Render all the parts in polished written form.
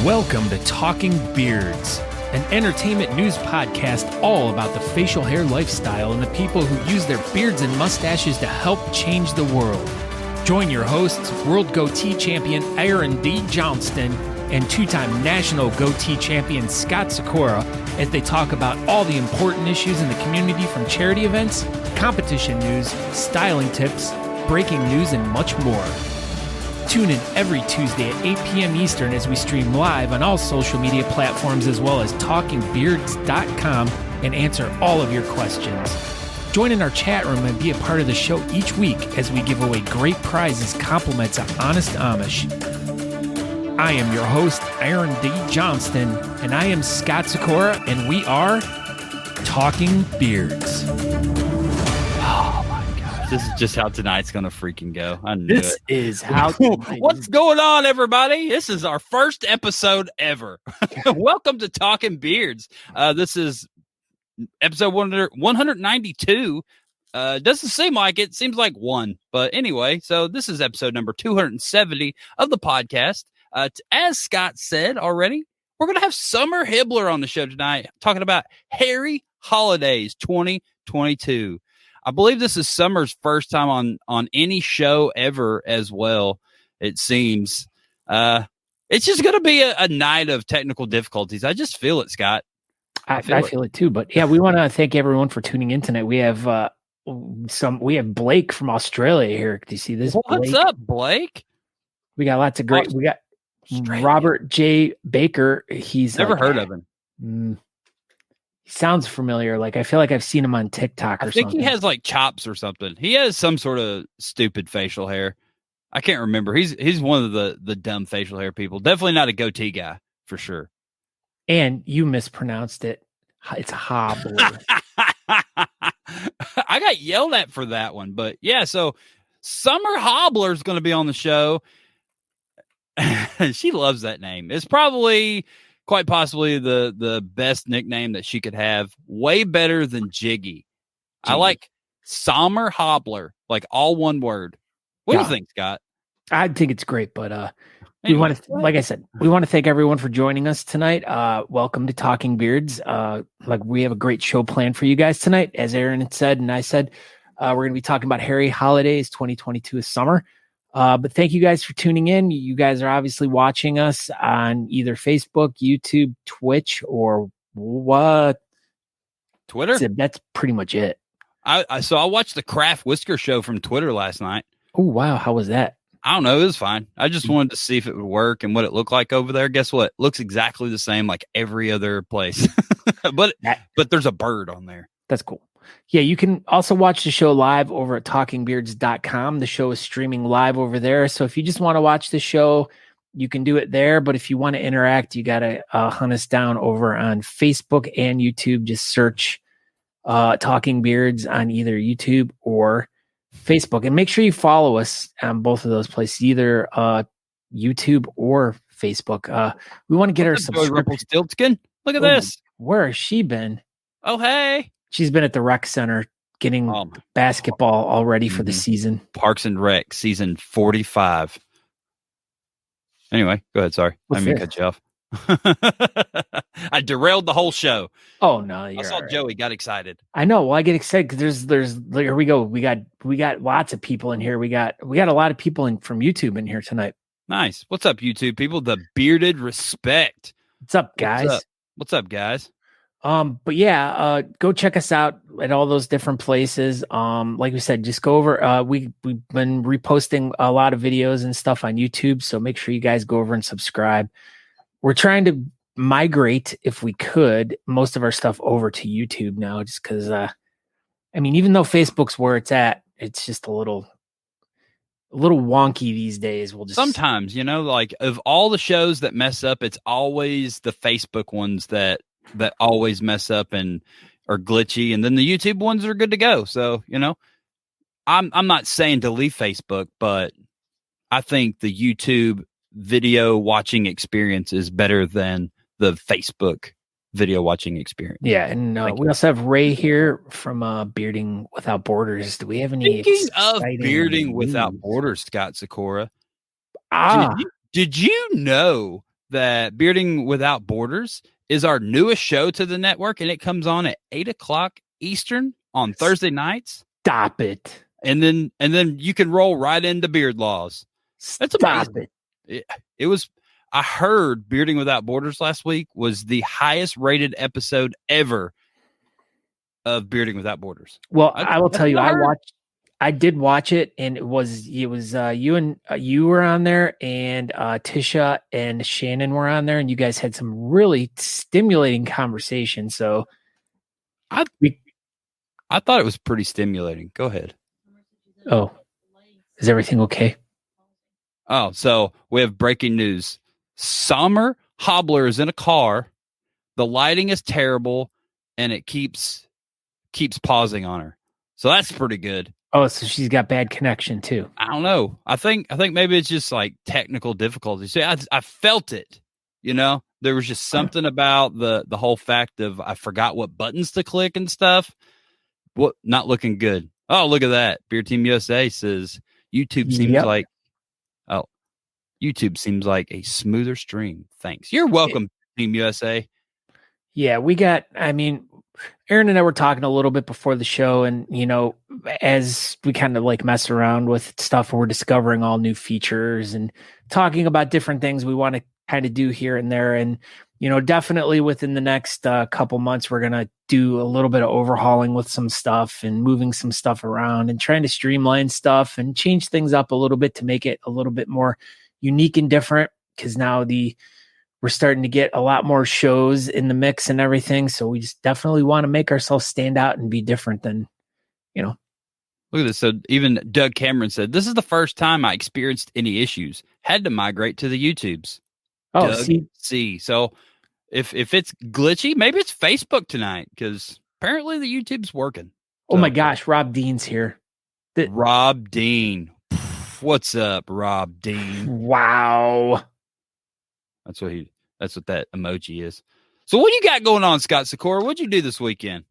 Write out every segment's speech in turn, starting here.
Welcome to Talking Beards, an entertainment news podcast all about the facial hair lifestyle and the people who use their beards and mustaches to help change the world. Join your hosts, World Goatee Champion Aaron D. Johnston and two-time National Goatee Champion Scott Sykora as they talk about all the important issues in the community, from charity events, competition news, styling tips, breaking news, and much more. Tune in every Tuesday at 8 p.m. Eastern as we stream live on all social media platforms as well as talkingbeards.com and answer all of your questions. Join in our chat room and be a part of the show each week as we give away great prizes, compliments of Honest Amish. I am your host, Aaron D. Johnston, and I am Scott Sykora, and we are Talking Beards. This is just how tonight's going to freaking go. I knew This it. is how... What's going on, everybody? This is our first episode ever. Welcome to Talking Beards. This is episode 192. Doesn't seem like it. Seems like one. But anyway, so this is episode number 270 of the podcast. As Scott said already, we're going to have Sommer Hibbler on the show tonight talking about Harry Holidaze 2022. I believe this is Sommer's first time on any show ever as well, it seems. It's just going to be a night of technical difficulties. I just feel it, Scott. I feel it too. But yeah, we want to thank everyone for tuning in tonight. We have we have Blake from Australia here. Do you see this? What's up, Blake? We got lots of great. We got Australia. Robert J. Baker. He's Never heard of him. He sounds familiar. Like I feel like I've seen him on TikTok or something. I think he has like chops or something. He has some sort of stupid facial hair. I can't remember. He's one of the dumb facial hair people. Definitely not a goatee guy for sure. And you mispronounced it. It's Hobbler. I got yelled at for that one, but yeah. So Sommer Hobbler is going to be on the show. She loves that name. It's probably quite possibly the best nickname that she could have. Way better than Jiggy. I like Sommer Hobbler, like all one word. What do you think, Scott? I think it's great, but we want to, like I said, we want to thank everyone for joining us tonight. Welcome to Talking Beards. Like we have a great show planned for you guys tonight. As Aaron had said, and I said, we're going to be talking about Harry Holidaze 2022 is Sommer. But thank you guys for tuning in. You guys are obviously watching us on either Facebook, YouTube, Twitch, or what? Twitter? That's pretty much it. So I watched the Craft Whisker show from Twitter last night. Oh, wow. How was that? I don't know. It was fine. I just wanted to see if it would work and what it looked like over there. Guess what? It looks exactly the same like every other place. but there's a bird on there. That's cool. Yeah, you can also watch the show live over at talkingbeards.com. The show is streaming live over there. So if you just want to watch the show, you can do it there. But if you want to interact, you got to hunt us down over on Facebook and YouTube. Just search Talking Beards on either YouTube or Facebook. And make sure you follow us on both of those places, either YouTube or Facebook. We want to get her subscription. Stiltskin. Look at this. Where has she been? Oh, hey. She's been at the rec center getting basketball all ready for the season. Parks and Rec, season 45. Anyway, go ahead. Sorry. I didn't cut you off. I derailed the whole show. Oh, no. I saw Joey got excited. I know. Well, I get excited because there's here we go. We got lots of people in here. We got a lot of people from YouTube in here tonight. Nice. What's up, YouTube people? The Bearded Respect. What's up, guys? What's up, guys? But yeah, go check us out at all those different places. Like we said, just go over. We've been reposting a lot of videos and stuff on YouTube, so make sure you guys go over and subscribe. We're trying to migrate, if we could, most of our stuff over to YouTube now, just because, I mean, even though Facebook's where it's at, it's just a little wonky these days. Sometimes, like of all the shows that mess up, it's always the Facebook ones that always mess up and are glitchy, and then the YouTube ones are good to go. So, I'm not saying to leave Facebook, but I think the YouTube video watching experience is better than the Facebook video watching experience. Yeah, and we also have Ray here from Bearding Without Borders. Do we have any? Speaking of Bearding Without Borders, Scott Sykora, did you know that Bearding Without Borders is our newest show to the network, and it comes on at 8:00 Eastern on Thursday nights. Stop it. And then you can roll right into Beard Laws. That's Stop amazing. it. It was. I heard Bearding Without Borders last week was the highest rated episode ever of Bearding Without Borders. Well, I will tell you, I did watch it, and it was you were on there, and Tisha and Shannon were on there, and you guys had some really stimulating conversation. So I thought it was pretty stimulating. Go ahead. Oh, is everything okay? Oh, so we have breaking news. Sommer Hibbler is in a car. The lighting is terrible, and it keeps pausing on her. So that's pretty good. Oh, so she's got bad connection too. I don't know. I think maybe it's just like technical difficulties. See, I felt it. You know, there was just something about the whole fact of I forgot what buttons to click and stuff. What not looking good. Oh, look at that. Beard Team USA says YouTube seems like a smoother stream. Thanks. You're welcome, Team USA. Yeah, Aaron and I were talking a little bit before the show, and as we kind of like mess around with stuff, we're discovering all new features and talking about different things we want to kind of do here and there. And definitely within the next couple months, we're gonna do a little bit of overhauling with some stuff and moving some stuff around and trying to streamline stuff and change things up a little bit to make it a little bit more unique and different. Because now we're starting to get a lot more shows in the mix and everything. So we just definitely want to make ourselves stand out and be different than, Look at this. So even Doug Cameron said, this is the first time I experienced any issues. Had to migrate to the YouTubes. Oh, Doug C. So if it's glitchy, maybe it's Facebook tonight because apparently the YouTube's working. Oh my gosh, Rob Dean's here. Rob Dean. What's up, Rob Dean? Wow. That's what that emoji is. So what you got going on, Scott Sykora? What'd you do this weekend?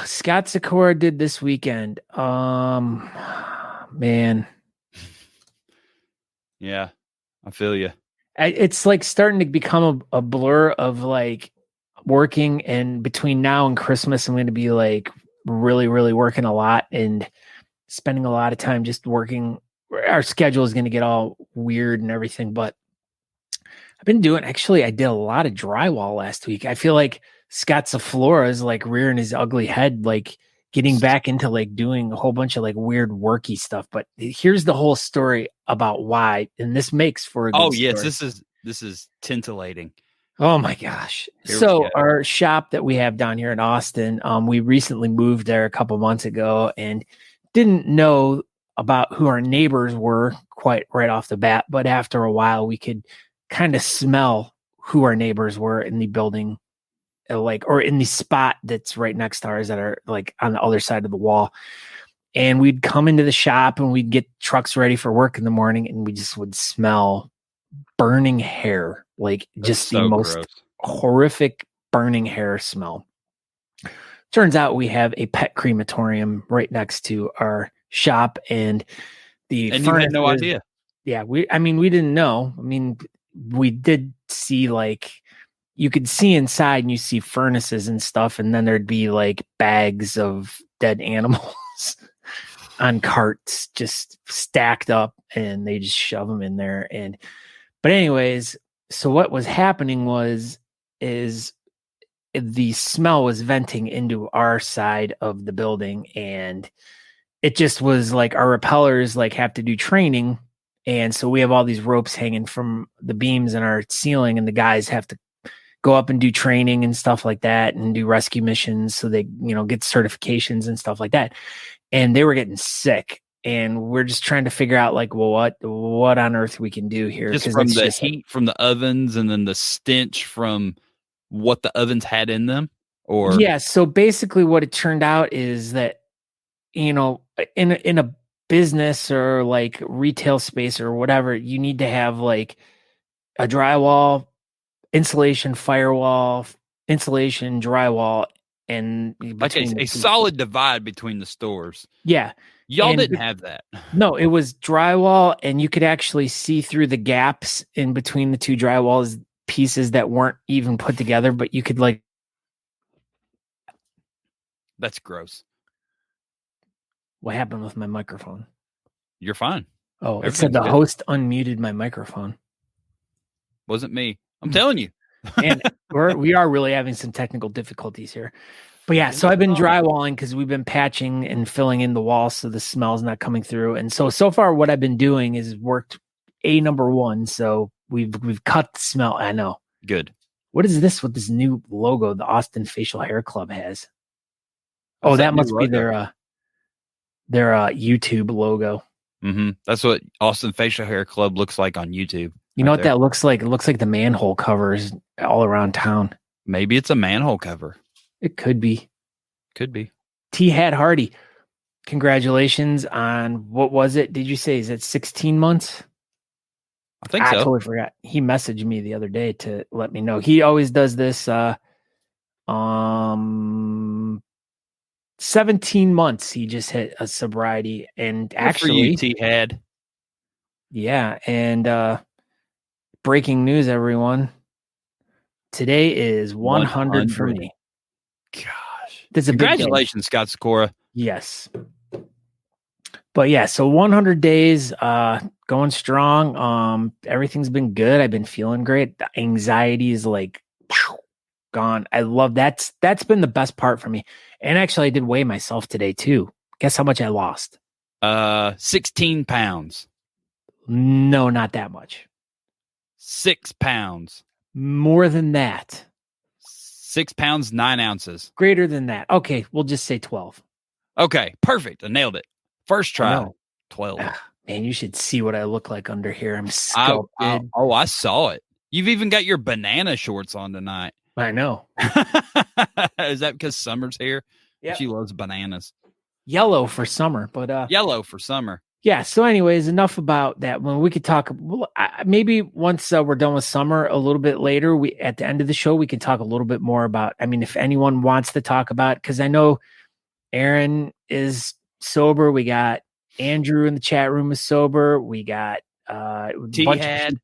Scott Sykora did this weekend. Man. Yeah, I feel you. It's like starting to become a blur of like working, and between now and Christmas, I'm going to be like really, really working a lot and spending a lot of time just working. Our schedule is going to get all weird and everything, but I did a lot of drywall last week. I feel like Scott Sykora is like rearing his ugly head, like getting back into like doing a whole bunch of like weird worky stuff. But here's the whole story about why, and this makes for a good yes, story. this is titillating. Oh my gosh. So our shop that we have down here in Austin, we recently moved there a couple months ago and didn't know about who our neighbors were quite right off the bat. But after a while, we could kind of smell who our neighbors were in the building, or in the spot that's right next to ours that are like on the other side of the wall. And we'd come into the shop and we'd get trucks ready for work in the morning, and we just would smell burning hair, like just the most horrific burning hair smell. Turns out we have a pet crematorium right next to our shop, and you had no idea. Yeah, we didn't know. We did see, like, you could see inside and you see furnaces and stuff, and then there'd be like bags of dead animals on carts just stacked up, and they just shove them in there. But anyways, so what was happening is the smell was venting into our side of the building, and it just was like our repellers like have to do training. And so we have all these ropes hanging from the beams in our ceiling, and the guys have to go up and do training and stuff like that and do rescue missions. So they, get certifications and stuff like that. And they were getting sick, and we're just trying to figure out like, well, what on earth we can do here. Just from the heat from the ovens, and then the stench from what the ovens had in them, or yeah. So basically what it turned out is that, in a business or like retail space or whatever, you need to have like a drywall, insulation, firewall, insulation, drywall, and like a solid divide between the stores. Yeah. Y'all didn't have that. No, it was drywall, and you could actually see through the gaps in between the two drywalls pieces that weren't even put together, but you could like. That's gross. What happened with my microphone? You're fine. Oh, it said the host unmuted my microphone. Wasn't me. I'm telling you. And we are really having some technical difficulties here. But yeah, so I've been drywalling because we've been patching and filling in the walls so the smell's not coming through. And so far what I've been doing is worked number one. So we've cut the smell. I know. Good. What is this with this new logo the Austin Facial Hair Club has? Oh, that must be their YouTube logo. Mm-hmm. That's what Austin Facial Hair Club looks like on YouTube. You know what that looks like? It looks like the manhole covers all around town. Maybe it's a manhole cover. It could be. Could be. T. Hat Hardy, congratulations on, what was it? Did you say, is it 16 months? I think so. I totally forgot. He messaged me the other day to let me know. He always does this 17 months he just hit a sobriety. And Good actually for you, T-Had. Yeah, and breaking news, everyone. Today is 100 for me. Gosh. That's a Congratulations, Scott Sykora. Yes. But yeah, so 100 days, going strong. Everything's been good. I've been feeling great. The anxiety is like gone. I love that's been the best part for me. And actually, I did weigh myself today too. Guess how much I lost? 16 pounds. No, not that much. 6 pounds. More than that. 6 pounds, 9 ounces. Greater than that. Okay, we'll just say 12. Okay, perfect. I nailed it. First try. 12. Man, you should see what I look like under here. I'm sculpted. I saw it. You've even got your banana shorts on tonight. I know. Is that because Summer's here? Yeah. She loves bananas. Yellow for summer, but yellow for summer. Yeah. So, anyways, enough about that. When we could talk, maybe once we're done with summer, a little bit later, at the end of the show, we can talk a little bit more about. I mean, if anyone wants to talk about, because I know Aaron is sober. We got Andrew in the chat room is sober. We got T-Had.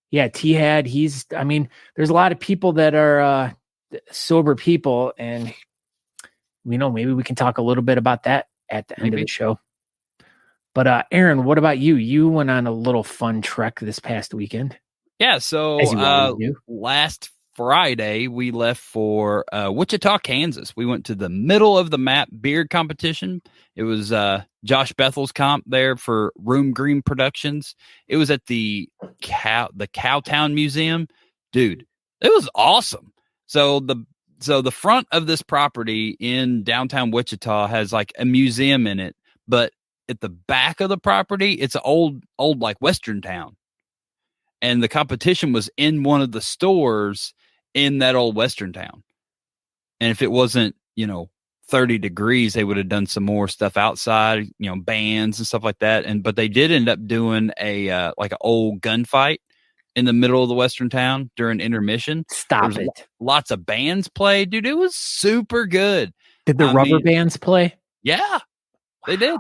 Yeah, T-Had. I mean, there's a lot of people that are sober people, and maybe we can talk a little bit about that at the end of the show. But Aaron, what about you? You went on a little fun trek this past weekend. Yeah, so last Friday we left for Wichita, Kansas. We went to the middle of the map beard competition. It was Josh Bethel's comp there for Room Green Productions. It was at the Cowtown Museum. Dude, it was awesome. So the front of this property in downtown Wichita has like a museum in it, but at the back of the property, it's an old like Western town. And the competition was in one of the stores in that old Western town. And if it wasn't, 30 degrees, they would have done some more stuff outside, bands and stuff like that. But they did end up doing a like an old gunfight in the middle of the Western town during intermission. Stop it. Lots of bands played. Dude, it was super good. Did the rubber bands play? Yeah, they did.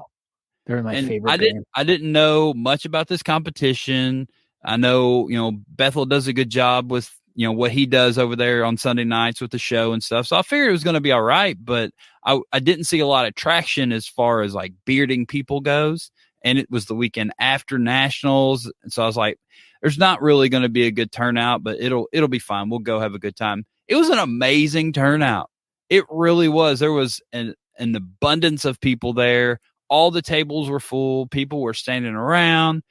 They're my favorite band. I didn't know much about this competition. I know, Bethel does a good job with, what he does over there on Sunday nights with the show and stuff. So I figured it was going to be all right, but I didn't see a lot of traction as far as like bearding people goes. And it was the weekend after nationals. And so I was like, there's not really going to be a good turnout, but it'll be fine. We'll go have a good time. It was an amazing turnout. It really was. There was an abundance of people there. All the tables were full. People were standing around.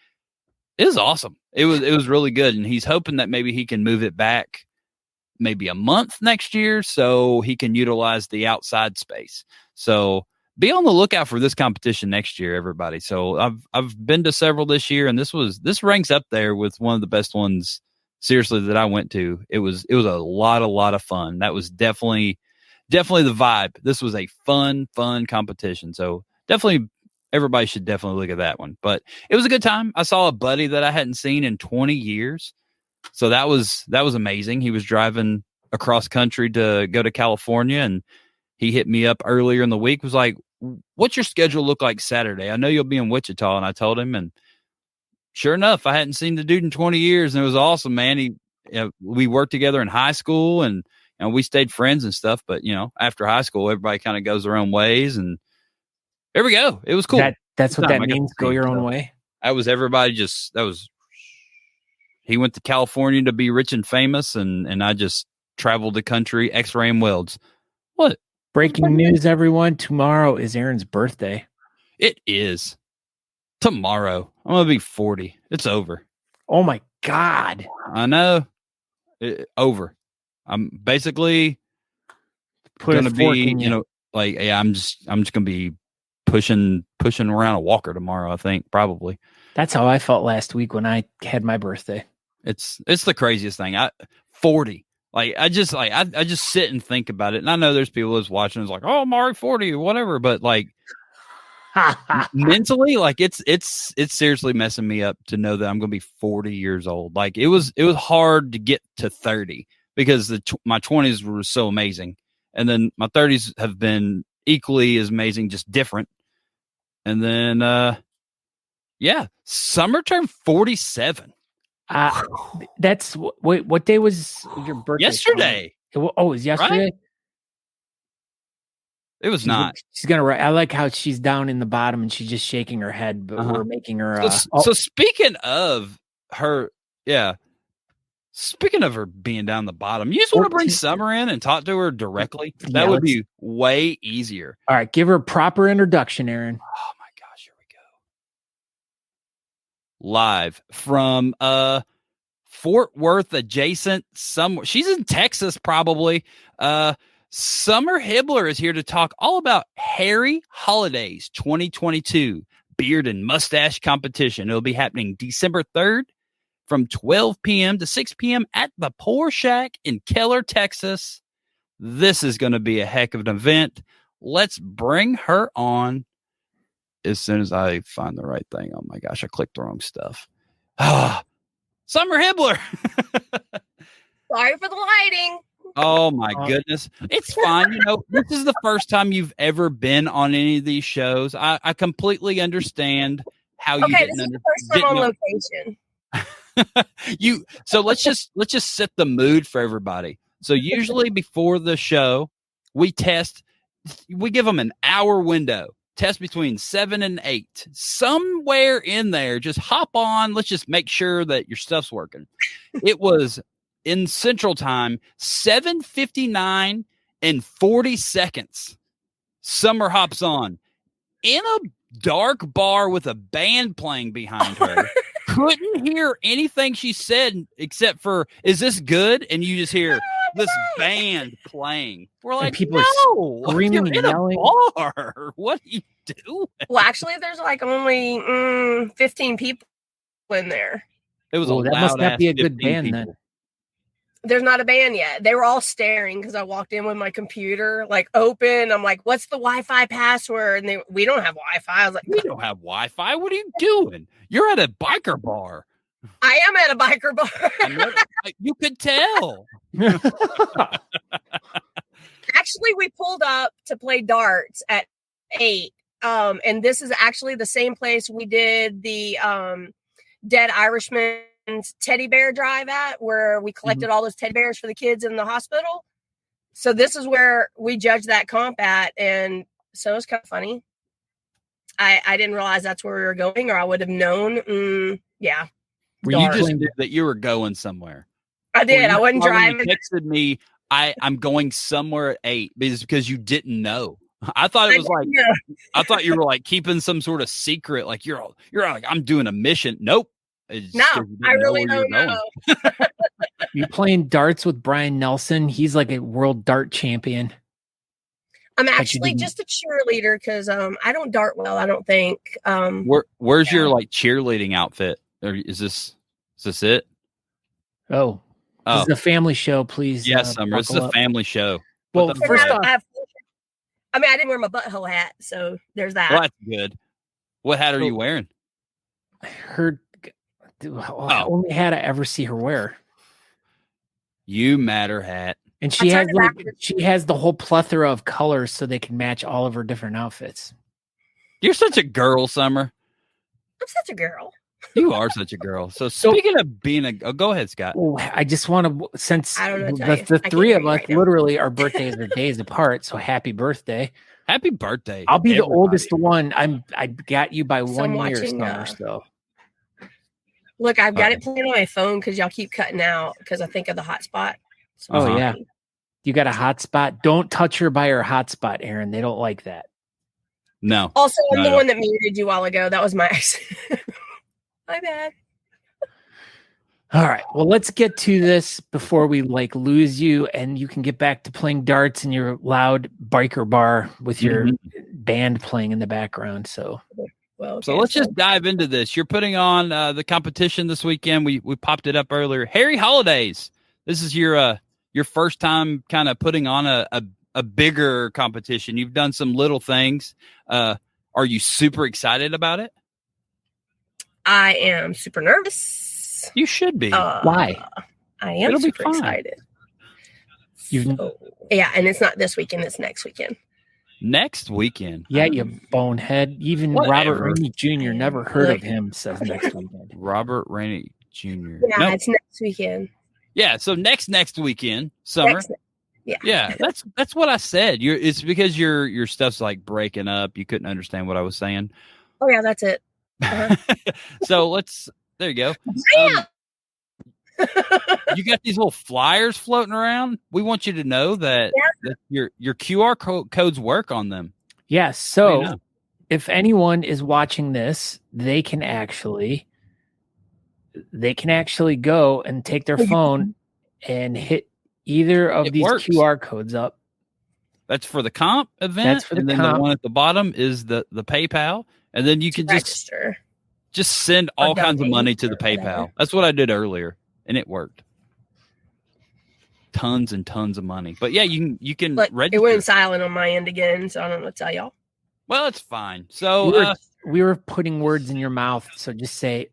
It was awesome. It was really good. And he's hoping that maybe he can move it back maybe a month next year so he can utilize the outside space. So be on the lookout for this competition next year, everybody. So I've been to several this year, and this ranks up there with one of the best ones, seriously, that I went to. It was a lot of fun. That was definitely the vibe. This was a fun competition. So definitely everybody should definitely look at that one. But it was a good time. I saw a buddy that I hadn't seen in 20 years. So that was amazing. He was driving across country to go to California, and he hit me up earlier in the week, was like, what's your schedule look like Saturday? I know you'll be in Wichita. And I told him, and sure enough, I hadn't seen the dude in 20 years, and it was awesome, man. we worked together in high school, and we stayed friends and stuff. But after high school, everybody kind of goes their own ways, and there we go. It was cool. That's what that means. Go your own way. That was everybody. He went to California to be rich and famous, and I just traveled the country, X-raying welds. What? Breaking news, everyone. Tomorrow is Aaron's birthday. It is. Tomorrow. I'm going to be 40. It's over. Oh, my God. I know. Over. I'm basically going to be, I'm just going to be pushing around a walker tomorrow, I think, probably. That's how I felt last week when I had my birthday. It's the craziest thing. 40. I just sit and think about it. And I know there's people that's watching it's like, oh, I'm already 40 or whatever, but mentally, it's seriously messing me up to know that I'm going to be 40 years old. It was hard to get to 30 because my 20s were so amazing. And then my 30s have been equally as amazing, just different. And then, Summer turned 47. What day was your birthday? Yesterday. It was yesterday. Right? It was not. She's gonna write. I like how she's down in the bottom and she's just shaking her head, but we're making her. So speaking of her, speaking of her being down the bottom, you just want to bring Summer in and talk to her directly. That would be way easier. All right, give her a proper introduction, Aaron. Oh my gosh, here we go. Live from Fort Worth adjacent somewhere. She's in Texas probably. Summer Hibbler is here to talk all about Hairy Holidaze 2022 beard and mustache competition. It'll be happening December 3rd from 12 p.m. to 6 p.m. at the Pour Shack in Keller, Texas. This is going to be a heck of an event. Let's bring her on as soon as I find the right thing. Oh my gosh, I clicked the wrong stuff. Summer Hibbler. Sorry for the lighting. Oh my goodness. It's fine. This is the first time you've ever been on any of these shows. I completely understand how you didn't understand. This is the first time on location. So let's just set the mood for everybody. So usually before the show, we give them an hour window. Test between 7 and 8. Somewhere in there, just hop on. Let's just make sure that your stuff's working. It was in Central Time, 7:59 and 40 seconds. Summer hops on in a dark bar with a band playing behind her. Couldn't hear anything she said except for, "Is this good?" And you just hear this band playing. We're like, people no, screaming you're in yelling. a bar. What are you doing? Well, actually, there's only 15 people in there. It was that must not be a good band people. then. There's not a band yet. They were all staring because I walked in with my computer open. I'm like, "What's the Wi-Fi password?" And we don't have Wi-Fi. I was like, "We don't have Wi-Fi. What are you doing? You're at a biker bar." I am at a biker bar. You could tell. Actually, we pulled up to play darts at 8. And this is actually the same place we did the Dead Irishman's teddy bear drive at, where we collected all those teddy bears for the kids in the hospital. So this is where we judged that comp at. And so it was kind of funny. I didn't realize that's where we were going, or I would have known. Yeah. You just knew that you were going somewhere. I did. I wasn't driving. You texted me, I'm going somewhere at 8 because you didn't know. I thought it was I thought you were keeping some sort of secret. You're like, I'm doing a mission. Nope. No, I really don't know. You playing darts with Brian Nelson? He's like a world dart champion. I'm actually just a cheerleader because I don't dart well, I don't think. Where's your cheerleading outfit? Or is this it? Oh. This is a family show, please. Yes, Summer. This is a family show. Well, first off, I didn't wear my butthole hat, so there's that. Well, that's good. What hat are you wearing? Only hat I ever see her wear. You matter hat. And she has the whole plethora of colors so they can match all of her different outfits. You're such a girl, Summer. I'm such a girl. You are such a girl. So speaking of being go ahead, Scott. Oh, I just want to, since I don't know what to tell the you. three I of can't us hear you right now. literally our birthdays are days apart. So happy birthday. Happy birthday. I'll be everybody. the oldest one. I got you by So 1 I'm year, watching, Sommer. So Look, I've got it playing on my phone because y'all keep cutting out because I think of the hotspot. So Oh, yeah. You got a hotspot. Don't touch her by her hotspot, Aaron. They don't like that. No. Also, I'm No, the no. one that muted you a while ago. That was my accident. My bad. All right. Well, let's get to this before we lose you and you can get back to playing darts in your loud biker bar with your band playing in the background. So, Well, So let's just dive into this. You're putting on the competition this weekend. We popped it up earlier. Harry Holidaze. This is your first time kind of putting on a bigger competition. You've done some little things. Are you super excited about it? I am super nervous. You should be. why? I am It'll be super fine. excited. You- So, yeah, and it's not this weekend, it's next weekend. Next weekend. Yeah, you bonehead. Even Whatever. Robert Rainey Jr. never heard of him, says next weekend. Robert Rainey Jr. Yeah, No. it's next weekend. Yeah, so next weekend, Summer. Yeah, that's what I said. It's because your stuff's like breaking up. You couldn't understand what I was saying. Oh yeah, that's it. So there you go. You got these little flyers floating around. We want you to know that your QR codes work on them. Yes. So if anyone is watching this, they can actually go and take their phone and hit either of these works. QR codes up. That's for the comp event. That's for the and then comp. the one at the bottom is the PayPal. And then you can register. just send all kinds of donate money to the or PayPal. whatever. That's what I did earlier, and it worked. Tons and tons of money. But yeah, you can But register. it went silent on my end again, so I don't know what to tell y'all. Well, it's fine. So We were putting words in your mouth, so just say,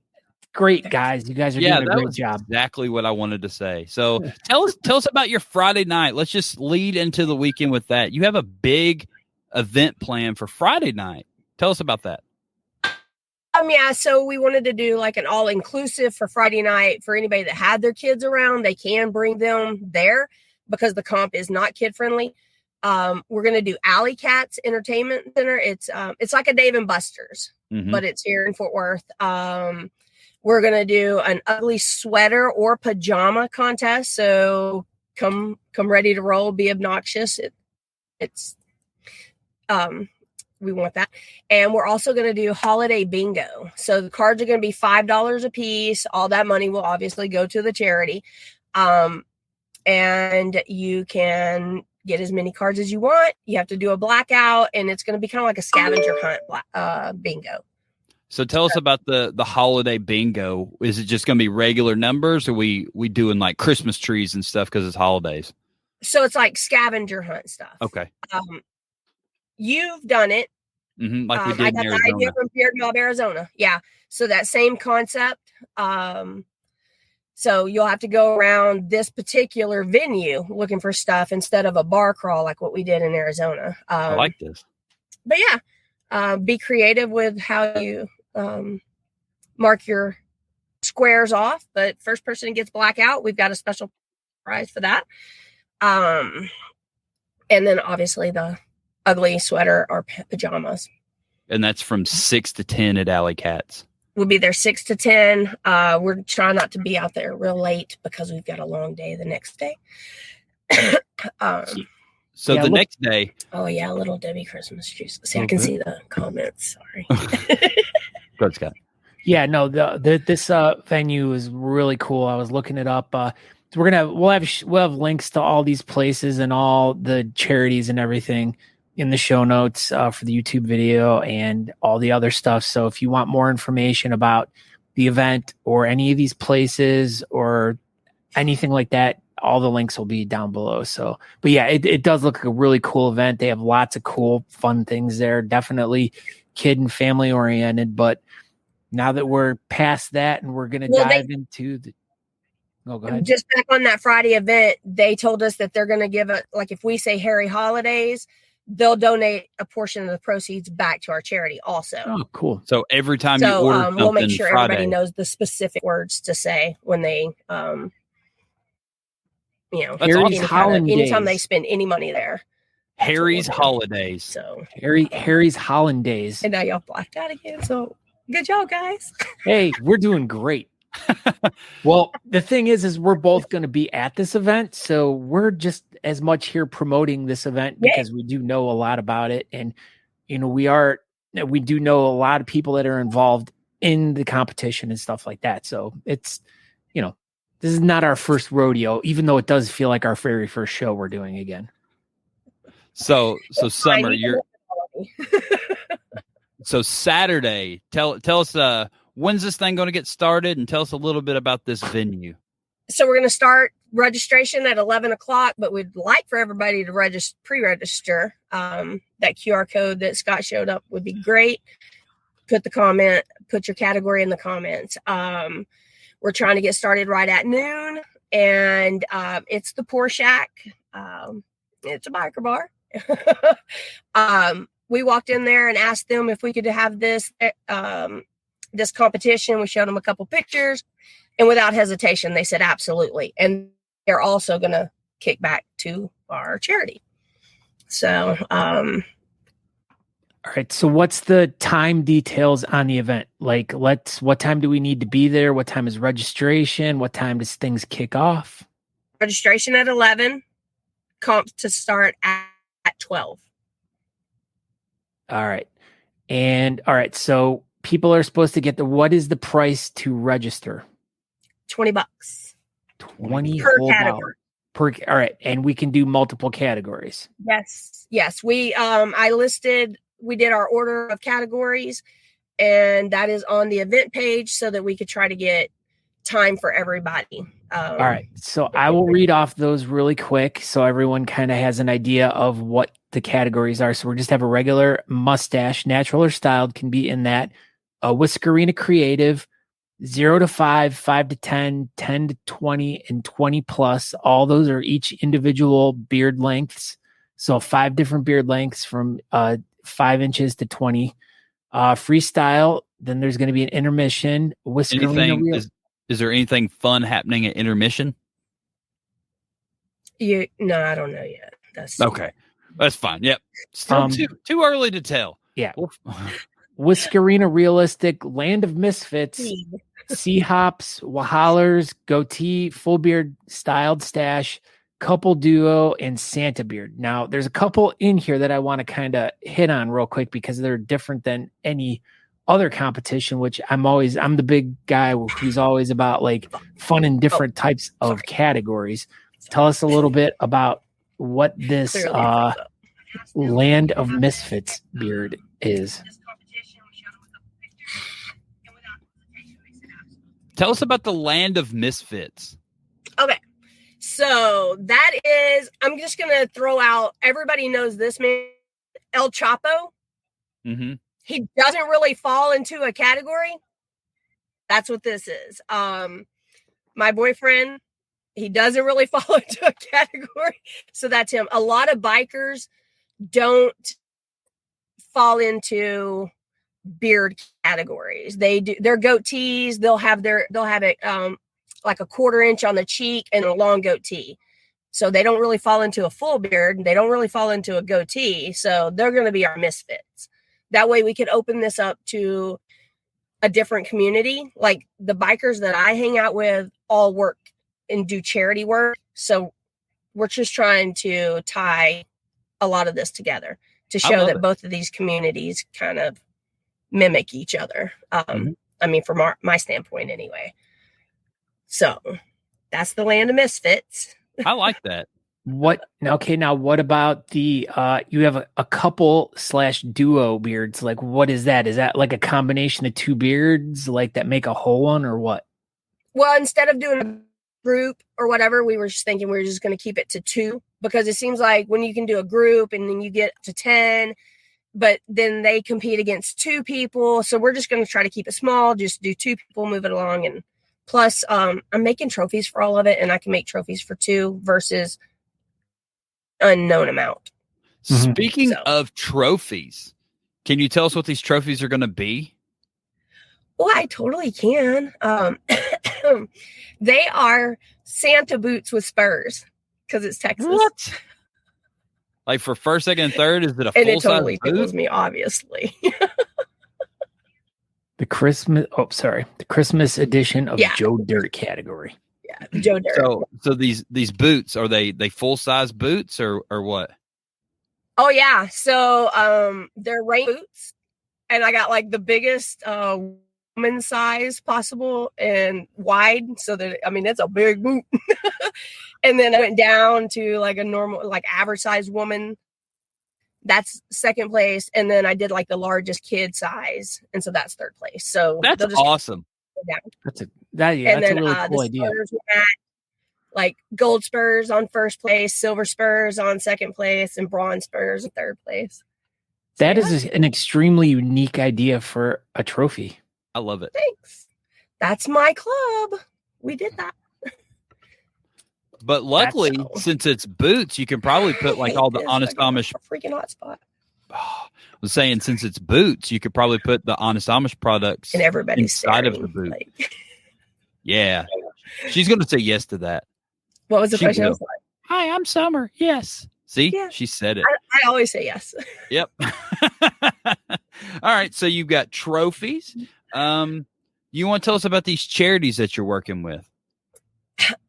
"Great guys, you guys are doing a that great was job." exactly what I wanted to say. So tell us about your Friday night. Let's just lead into the weekend with that. You have a big event planned for Friday night. Tell us about that. Yeah, so we wanted to do like an all-inclusive for Friday night for anybody that had their kids around. They can bring them there because the comp is not kid-friendly. We're going to do Alley Cats Entertainment Center. It's like a Dave & Buster's, but it's here in Fort Worth. We're going to do an ugly sweater or pajama contest. So come ready to roll, be obnoxious. We want that. And we're also going to do holiday bingo. So the cards are going to be $5 a piece. All that money will obviously go to the charity. And you can get as many cards as you want. You have to do a blackout, and it's going to be kind of like a scavenger hunt bingo. So tell us about the holiday bingo. Is it just going to be regular numbers, or we doing like Christmas trees and stuff because it's holidays? So it's like scavenger hunt stuff. Okay. You've done it. Like we did I in got Arizona. the idea from MOBB Arizona. Yeah. So that same concept. So you'll have to go around this particular venue looking for stuff instead of a bar crawl like what we did in Arizona. I like this. But yeah, be creative with how you mark your squares off. But first person who gets blackout, we've got a special prize for that. And then obviously the ugly sweater or pajamas. And that's from 6 to 10 at Alley Cats. We'll be there 6 to 10. We're trying not to be out there real late because we've got a long day the next day. So the next day. Oh yeah, Little Debbie Christmas juice. See, I can see the comments. Sorry. Go ahead, Scott. Yeah, no, this venue is really cool. I was looking it up. We'll have links to all these places and all the charities and everything in the show notes for the YouTube video and all the other stuff. So if you want more information about the event or any of these places or anything like that, all the links will be down below. So, but yeah, it does look like a really cool event. They have lots of cool, fun things there. Definitely kid and family oriented. But now that we're past that and we're going to dive into the, go ahead. Just back on that Friday event, they told us that they're going to give it, like if we say Harry Holidaze, they'll donate a portion of the proceeds back to our charity also. Oh, cool. So every time you order something, we'll make sure Friday, everybody knows the specific words to say when they, Harry's anytime they Holidaze. spend any money there. Harry's That's what we'll do. Holidaze. So Harry's Holidaze. and now y'all blacked out again. So good job, guys. Hey, we're doing great. Well, the thing is we're both going to be at this event, so we're just as much here promoting this event because we do know a lot about it, and we do know a lot of people that are involved in the competition and stuff like that. So it's this is not our first rodeo, even though it does feel like our very first show we're doing again. So Summer, so Saturday, tell us when's this thing going to get started, and tell us a little bit about this venue. So we're going to start registration at 11 o'clock, but we'd like for everybody to pre-register. That QR code that Scott showed up would be great. Put your category in the comments. We're trying to get started right at noon, and it's the Pour Shack. It's a biker bar. We walked in there and asked them if we could have this competition. We showed them a couple pictures, and without hesitation, they said absolutely. And they're also going to kick back to our charity. So, all right. So what's the time details on the event? Like, what time do we need to be there? What time is registration? What time does things kick off? Registration at 11, comp to start at 12. All right. And all right. So people are supposed to get what is the price to register? $20. 20 per whole category. All right. And we can do multiple categories. Yes. We did our order of categories, and that is on the event page so that we could try to get time for everybody. All right. So I will read off those really quick so everyone kind of has an idea of what the categories are. So we're just have a regular mustache, natural or styled, can be in that. A Whiskerina Creative, 0 to 5, 5 to 10, 10 to 20, and 20 plus. All those are each individual beard lengths. So 5 different beard lengths from 5 inches to 20. Freestyle, then there's going to be an intermission. Whiskerina Is there anything fun happening at intermission? No, I don't know yet. That's okay. That's fine. Yep. Still too early to tell. Yeah. Whiskerina Realistic, Land of Misfits, Sea Hops, Wahallers, Goatee, Full Beard Styled Stache, Couple Duo, and Santa Beard. Now, there's a couple in here that I want to kind of hit on real quick because they're different than any other competition, which I'm the big guy who's always about like fun and different types of categories. Tell us a little bit about what this Land of Misfits beard is. Tell us about the Land of Misfits. Okay. So that is, I'm just going to throw out, everybody knows this man, El Chapo. Mm-hmm. He doesn't really fall into a category. That's what this is. My boyfriend, he doesn't really fall into a category. So that's him. A lot of bikers don't fall into beard categories. They do their goatees. They'll have it like a 1/4 inch on the cheek and a long goatee. So they don't really fall into a full beard. They don't really fall into a goatee. So they're going to be our misfits. That way we can open this up to a different community. Like the bikers that I hang out with all work and do charity work. So we're just trying to tie a lot of this together to show that both of these communities kind of mimic each other. I mean, from my standpoint anyway. So that's the Land of Misfits. I like that. Now what about the you have a couple / duo beards? Like what is that? Is that like a combination of two beards like that make a whole one or what? Well, instead of doing a group or whatever, we were just thinking we were just going to keep it to 2, because it seems like when you can do a group and then you get to 10, but then they compete against 2 people. So we're just going to try to keep it small, just do 2 people, move it along. And plus I'm making trophies for all of it, and I can make trophies for 2 versus unknown amount. Speaking of trophies, can you tell us what these trophies are going to be? Well, I totally can. They are Santa boots with spurs because it's Texas. What? Like for first, second, and third, is it a And full it totally size boot? tickles me, obviously. The Christmas edition of Joe Dirt category. Yeah, Joe Dirt. So these boots, are they full size boots or what? Oh yeah. So they're rain boots, and I got like the biggest woman size possible and wide, so that it's a big boot. And then I went down to like a normal, like average size woman. That's second place, and then I did like the largest kid size, and so that's third place. So that's awesome. That's a really cool idea. Like gold spurs on first place, silver spurs on second place, and bronze spurs on third place. That is an extremely unique idea for a trophy. I love it. Thanks. That's my club. We did that. But luckily, since it's boots, you can probably put like all the Honest Amish. Freaking hotspot. I was saying, since it's boots, you could probably put the Honest Amish products and everybody's inside of the boot. Like... Yeah, she's going to say yes to that. What was the question? Like, hi, I'm Sommer. Yes. See, she said it. I always say yes. Yep. All right, so you've got trophies. You want to tell us about these charities that you're working with?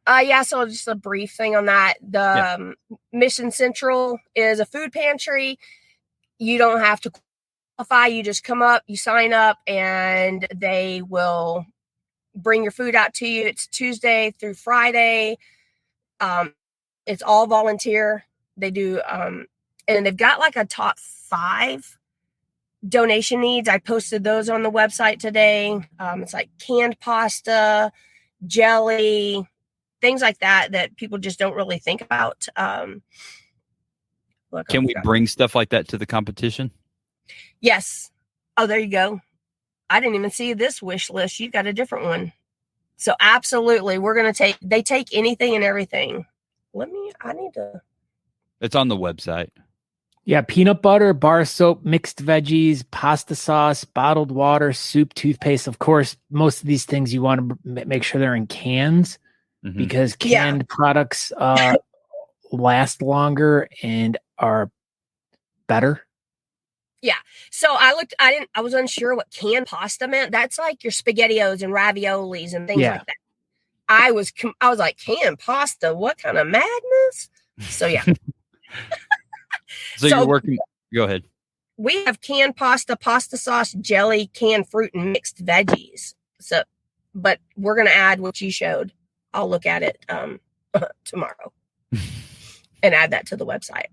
So just a brief thing on that. The Mission Central is a food pantry. You don't have to qualify. You just come up, you sign up, and they will bring your food out to you. It's Tuesday through Friday. It's all volunteer. They do, and they've got like a top 5 donation needs. I posted those on the website today. It's like canned pasta, jelly, things like that people just don't really think about. Can we bring stuff like that to the competition? Yes. Oh, there you go. I didn't even see this wish list. You got a different one. So absolutely, they take anything and everything. It's on the website. Yeah, peanut butter, bar soap, mixed veggies, pasta sauce, bottled water, soup, toothpaste. Of course, most of these things you want to make sure they're in cans because canned products last longer and are better. Yeah. So I was unsure what canned pasta meant. That's like your SpaghettiOs and raviolis and things like that. I was like, canned pasta? What kind of madness? So yeah. So you're working. Go ahead. We have canned pasta, pasta sauce, jelly, canned fruit, and mixed veggies. So, but we're going to add what you showed. I'll look at it tomorrow and add that to the website.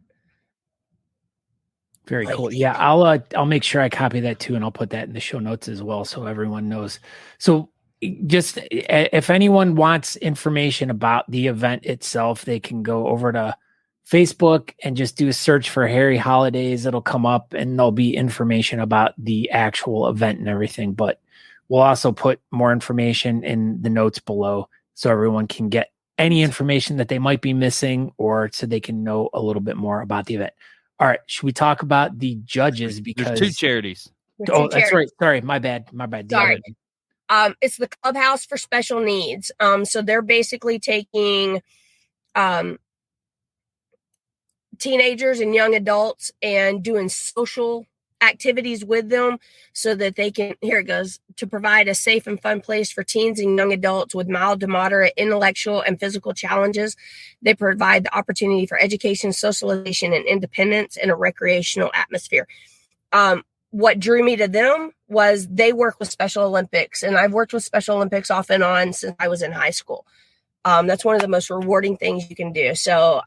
Very cool. Yeah, I'll make sure I copy that too, and I'll put that in the show notes as well, so everyone knows. So, just if anyone wants information about the event itself, they can go over to Facebook and just do a search for Harry Holidaze. It'll come up, and there'll be information about the actual event and everything. But we'll also put more information in the notes below, so everyone can get any information that they might be missing, or so they can know a little bit more about the event. All right, should we talk about the judges? Because there's 2 charities. That's right. Sorry, my bad. Sorry. It's the Clubhouse for Special Needs. So they're basically taking teenagers and young adults and doing social activities with them so that they can, here it goes, to provide a safe and fun place for teens and young adults with mild to moderate intellectual and physical challenges. They provide the opportunity for education, socialization, and independence in a recreational atmosphere. What drew me to them was they work with Special Olympics, and I've worked with Special Olympics off and on since I was in high school. That's one of the most rewarding things you can do. So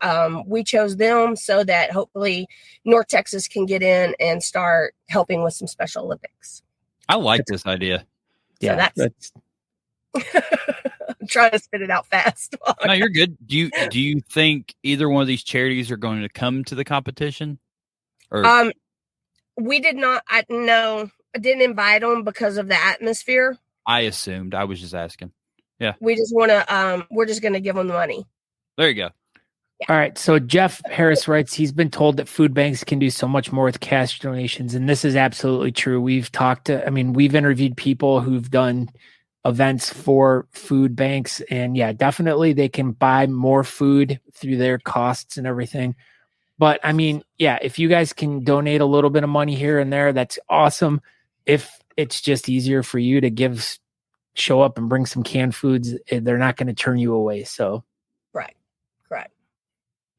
we chose them so that hopefully North Texas can get in and start helping with some Special Olympics. I like this idea. Yeah, so that's I'm trying to spit it out fast. No, you're good. Do you think either one of these charities are going to come to the competition? Or we did not. I didn't invite them because of the atmosphere. I assumed. I was just asking. Yeah. We just want to, we're just going to give them the money. There you go. All right. So Jeff Harris writes, he's been told that food banks can do so much more with cash donations. And this is absolutely true. We've interviewed people who've done events for food banks, and yeah, definitely they can buy more food through their costs and everything. But I mean, yeah, if you guys can donate a little bit of money here and there, that's awesome. If it's just easier for you to show up and bring some canned foods, they're not going to turn you away. So Right. Correct.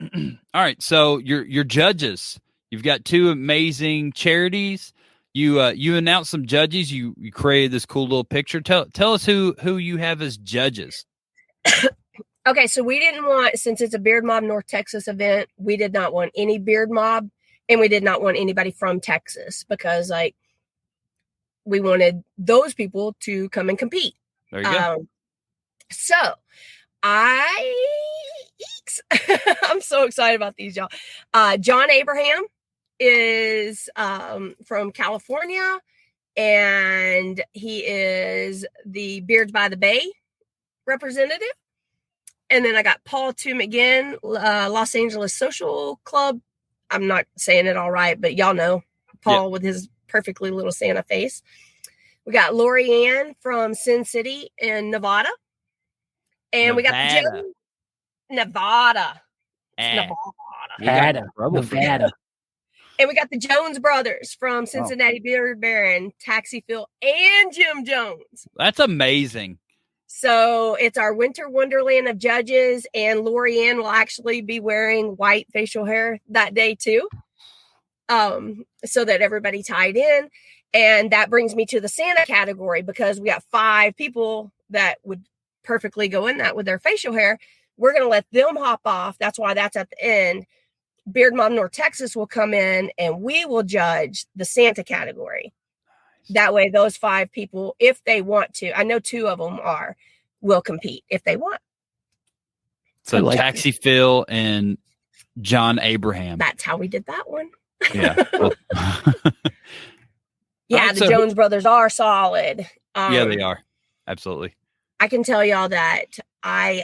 All right. So your judges, you've got two amazing charities. You announced some judges. You created this cool little picture. Tell us who you have as judges. Okay, so we didn't want, since it's a Beard Mob North Texas event, we did not want any Beard Mob, and we did not want anybody from Texas, because like we wanted those people to come and compete. There you go. So I'm so excited about these, y'all. John Abraham is from California, and he is the Beards by the Bay representative. And then I got Paul Tu McGinn, Los Angeles Social Club. I'm not saying it all right, but y'all know Paul with his perfectly little Santa face. We got Lori Ann from Sin City in Nevada. And we got the Nevada. Nevada. And we got the Jones brothers from Cincinnati Beard Baron, Taxi Phil, and Jim Jones. That's amazing. So it's our winter wonderland of judges, and Lori Ann will actually be wearing white facial hair that day too, so that everybody tied in. And that brings me to the Santa category, because we got 5 people that would perfectly go in that with their facial hair. We're going to let them hop off. That's why that's at the end. Beard Mob North Texas will come in, and we will judge the Santa category. That way, those 5 people, if they want to, I know 2 of them will compete if they want. So Taxi Phil and John Abraham. That's how we did that one. Yeah. Yeah, the Jones brothers are solid. Yeah, they are. Absolutely. I can tell y'all that I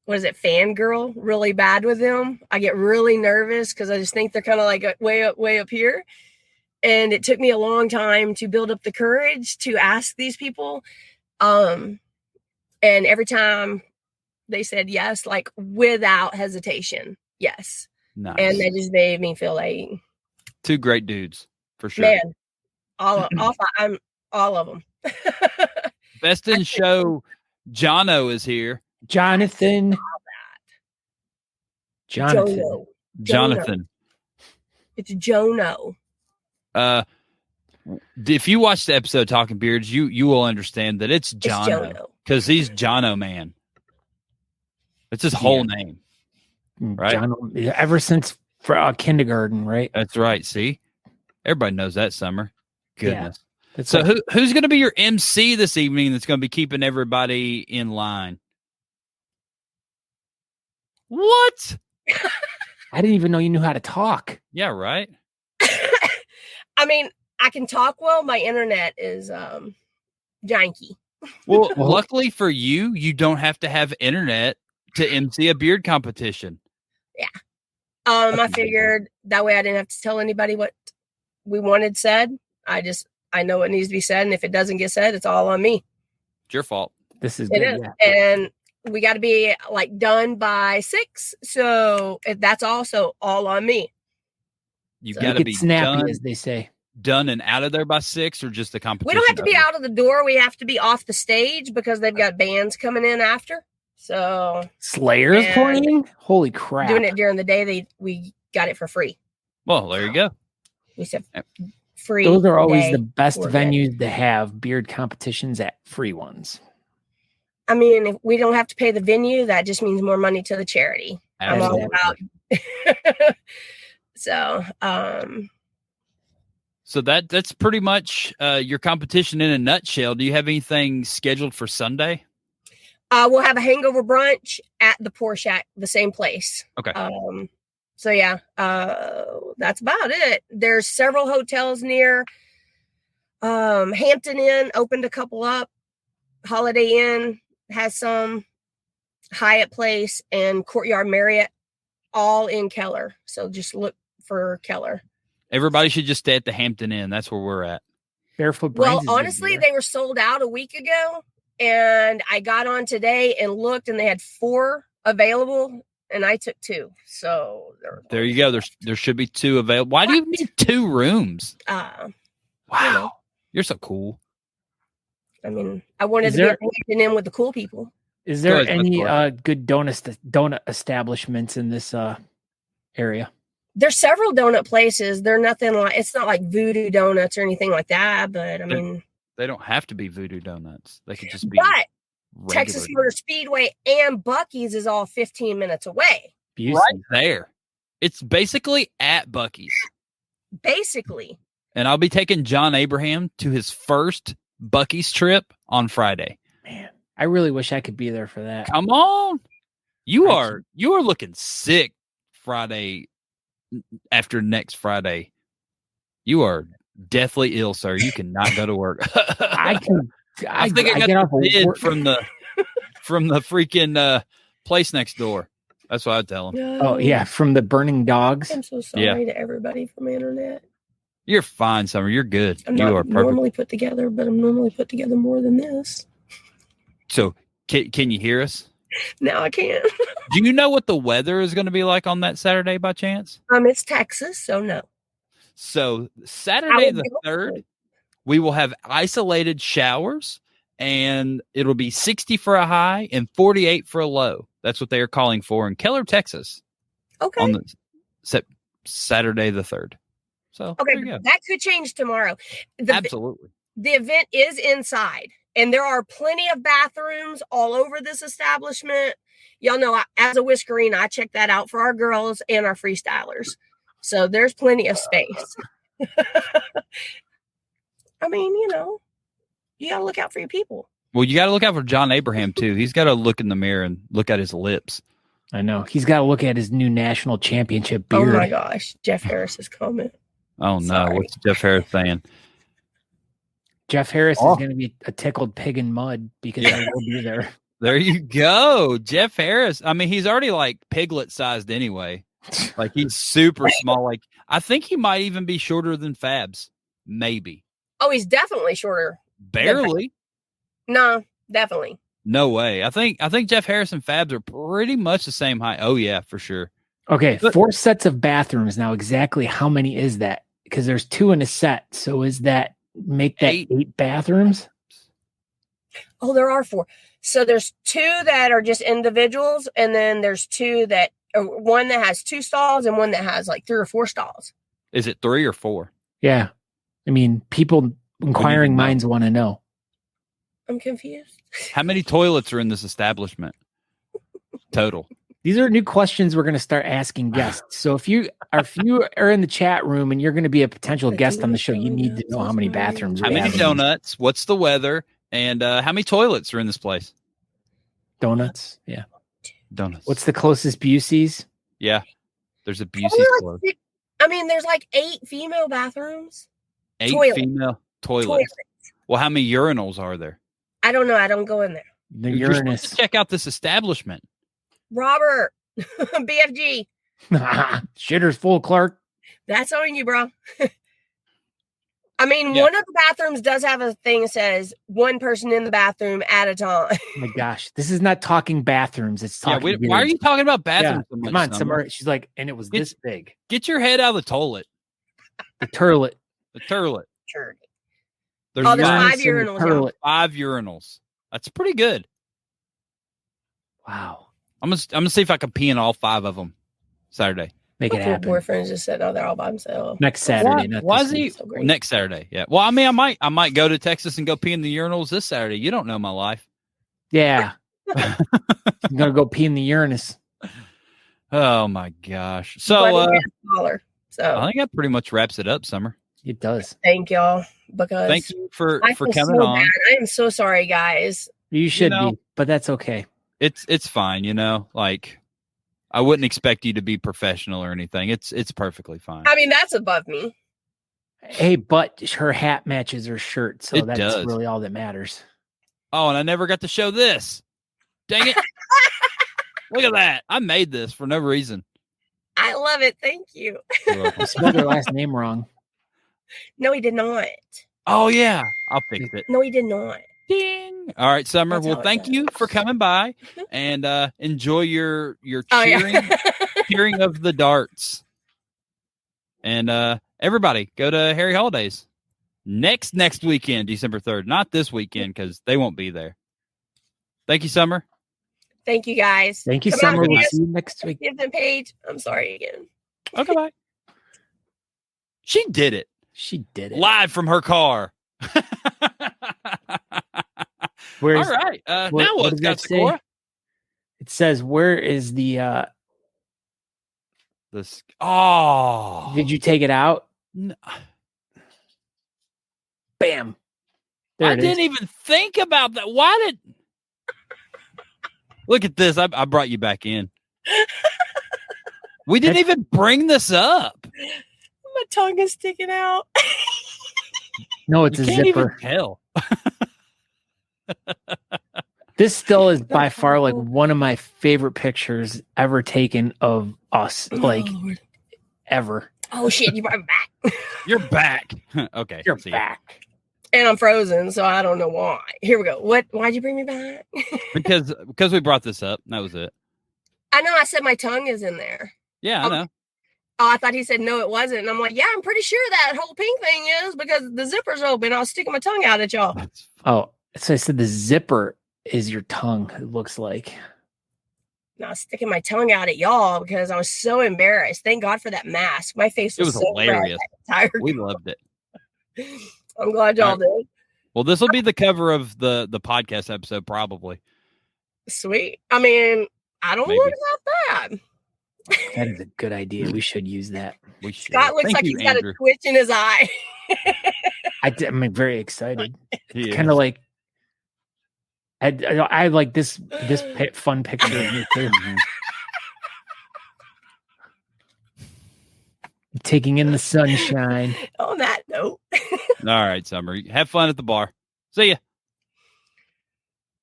what is it, fangirl really bad with them. I get really nervous because I just think they're kind of like way up here. And it took me a long time to build up the courage to ask these people. And every time they said yes, like without hesitation, yes. Nice. And that just made me feel like 2 great dudes for sure. Man, all of them. Best in show, Jono is here. Jonathan. It's Jono. If you watch the episode Talking Beards, you will understand that it's Jono, because he's Jono Man. It's his whole name, right? Jono, ever since kindergarten, right? That's right. See, everybody knows that, Sommer. Goodness. Yeah, so who's going to be your MC this evening? That's going to be keeping everybody in line. What? I didn't even know you knew how to talk. Yeah, right. I mean, I can talk well. My internet is janky. Well, luckily for you, you don't have to have internet to MC a beard competition. Yeah. I figured that way I didn't have to tell anybody what we wanted said. I know what needs to be said, and if it doesn't get said, it's all on me. It's your fault. This is it good. is. Yeah. And we got to be like done by 6, so that's also all on me. You've got to be snappy, done, as they say. Done and out of there by 6, or just the competition? We don't have to be out of the door. We have to be off the stage because they've got bands coming in after. So Slayer's playing? Holy crap! Doing it during the day, we got it for free. Well, there you go. We said free. Those are always the best venues to have beard competitions at, free ones. I mean, if we don't have to pay the venue, that just means more money to the charity. Absolutely. I'm all about. So that's pretty much your competition in a nutshell. Do you have anything scheduled for Sunday? We'll have a hangover brunch at the Pour Shack, the same place. Okay. So yeah, that's about it. There's several hotels near. Hampton Inn opened a couple up. Holiday Inn has some. Hyatt Place, and Courtyard Marriott, all in Keller. So just look for Keller. Everybody should just stay at the Hampton Inn. That's where we're at. Barefoot Well, Brains is good honestly, beer. they were sold out a week ago, and I got on today and looked, and they had 4 available, and I took 2. So There you go. There should be 2 available. Why do you need 2 rooms? Wow, You're so cool. I mean, I wanted Is to there- be in with the cool people. Is there Go ahead, any go good donut establishments in this area? There's several donut places. They're nothing like, it's not like Voodoo Donuts or anything like that, but I mean, They don't have to be Voodoo Donuts. They could just be but regular Texas Motor Speedway and Buc-ee's is all 15 minutes away. Busey. right there. It's basically at Buc-ee's. Basically. And I'll be taking John Abraham to his first Buc-ee's trip on Friday. Man, I really wish I could be there for that. Come on. You are looking sick Friday after next Friday. You are deathly ill, sir. You cannot go to work. I can. I think I got get off the of bid work. from the freaking place next door. That's what I tell him. Oh yeah, from the burning dogs. I'm so sorry Yeah. to everybody from the internet. You're fine, Summer. You're good. I'm You not are perfect. normally put together, but I'm normally put together more than this. So, can you hear us? Now I can't. Do you know what the weather is going to be like on that Saturday by chance? It's Texas, so no. So, I Saturday would the be 3rd, we will have isolated showers, and it'll be 60 for a high and 48 for a low. That's what they are calling for in Keller, Texas, Okay. on the Saturday the 3rd. So, Okay, there you go. that could change tomorrow. The Absolutely. event is inside, and there are plenty of bathrooms all over this establishment. Y'all know, as a Whiskerina, I check that out for our girls and our freestylers. So there's plenty of space. I mean, you got to look out for your people. Well, you got to look out for John Abraham, too. He's got to look in the mirror and look at his lips. I know he's got to look at his new national championship beard. Oh my gosh, Jeff Harris's comment. Oh, no. Sorry. What's Jeff Harris saying? Jeff Harris Oh. is going to be a tickled pig in mud because I will be there. There you go. Jeff Harris. I mean, he's already like piglet sized anyway. Like he's super small. Like I think he might even be shorter than Fabs. Maybe. Oh, he's definitely shorter. Barely. No, definitely. No way. I think Jeff Harris and Fabs are pretty much the same height. Oh yeah, for sure. Okay, 4 sets of bathrooms. Now, exactly how many is that? Because there's 2 in a set. So is that make that 8 bathrooms? Oh, there are 4. So there's 2 that are just individuals, and then there's 2 that one that has 2 stalls and one that has like 3 or 4 stalls. Is it 3 or 4? Yeah. I mean, people inquiring know. minds want to know. I'm confused. How many toilets are in this establishment? Total. These are new questions we're going to start asking guests. So if you are in the chat room and you're going to be a potential guest on the show, you need to know how many bathrooms. How we many have in donuts? What's the weather? And how many toilets are in this place? donuts. Yeah. Donuts. What's the closest Busey's? Yeah. There's a Busey's Only like close. 6 I mean, there's like 8 female bathrooms. 8 toilet. female toilets. Toilet. Well, how many urinals are there? I don't know. I don't go in there. The You're supposed Uranus. to check out this establishment. Robert, BFG, Shitter's full, Clark. that's on you, bro. I mean, Yeah. one of the bathrooms does have a thing that says 1 person in the bathroom at a time. Oh my gosh, this is not talking bathrooms. It's Yeah, talking. why are beards. you talking about Yeah, bathrooms so much, come on, Summer? Summer. She's like, and it was this big. Get your head out of the toilet. The turlet. The turlet. Sure. There's Oh, there's urinals. 5 urinals, y'all. Turlet. 5 urinals. That's pretty good. Wow. I'm gonna see if I can pee in all 5 of them Saturday. Make it My poor happen. boyfriend's just sitting out there all by himself. Next Saturday. Not Why this is he week. So great. next Saturday? Yeah. Well, I mean, I might go to Texas and go pee in the urinals this Saturday. You don't know my life. Yeah. I'm gonna go pee in the Uranus. Oh my gosh. So But it's smaller. So I think that pretty much wraps it up, Summer. It does. thank y'all because Thank you for I feel coming so on. bad. I am so sorry, guys. You should know- be, but that's okay. It's fine, you know. Like I wouldn't expect you to be professional or anything. It's perfectly fine. I mean, that's above me. Hey, but her hat matches her shirt, so It that's does. really all that matters. Oh, and I never got to show this. Dang it. Look at that. I made this for no reason. I love it. Thank you. I spelled her last name wrong. No, he did not. Oh, yeah. I'll fix it. No, he did not. Ding. All right, Summer. That's Well, how it thank you for coming by and enjoy your cheering of the darts. And everybody, go to Harry Holidaze next weekend, December 3rd. Not this weekend because they won't be there. Thank you, Summer. Thank you, guys. Thank you, Come Summer. out, We'll guys. see you next week. Give them page. I'm sorry again. Okay, bye. She did it. She did it. Live from her car. Where's, all right. what Now what's does got that say? Sykora? It says, where is the This. Oh. did you take it out? No. Bam. There I it is. didn't even think about that. Why did... Look at this. I brought you back in. We didn't even bring this up. My tongue is sticking out. No, it's You a can't even zipper. tell. This still is by far like one of my favorite pictures ever taken of us, like Oh, Lord. ever. Oh, shit. You brought me back. You're back. Okay. You're see ya. back. And I'm frozen, so I don't know why. Here we go. Why'd you bring me back? Because we brought this up. That was it. I know I said my tongue is in there. Yeah, I know. Oh, I thought he said no, it wasn't. And I'm like, yeah, I'm pretty sure that whole pink thing is because the zipper's open. I was sticking my tongue out at y'all. Oh, so I said the zipper is your tongue, it looks like. And I was sticking my tongue out at y'all because I was so embarrassed. Thank God for that mask. My face It was, was so hilarious. red. We loved it. I'm glad y'all did. Well, this will be the cover of the podcast episode, probably. Sweet. I mean, I don't Maybe. look that bad. That is a good idea. We should use that. We should. Scott looks Thank like you, he's got Andrew. a twitch in his eye. I'm very excited. He Kind is. of like I like this fun picture of me too. Taking in the sunshine. On that note. All right, Summer. Have fun at the bar. See ya.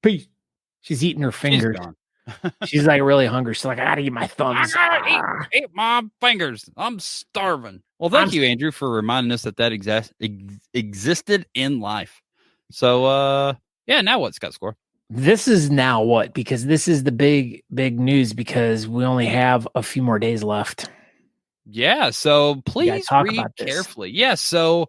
Peace. She's eating her She's fingers. gone. She's like really hungry. She's like, I gotta eat my I thumbs. gotta eat my fingers. I'm starving. Well, thank you, Andrew, for reminding us that existed in life. So, yeah. Now what, Scott Score? This is now what? Because this is the big news because we only have a few more days left. Yeah. So please talk read about this. carefully. Yeah. So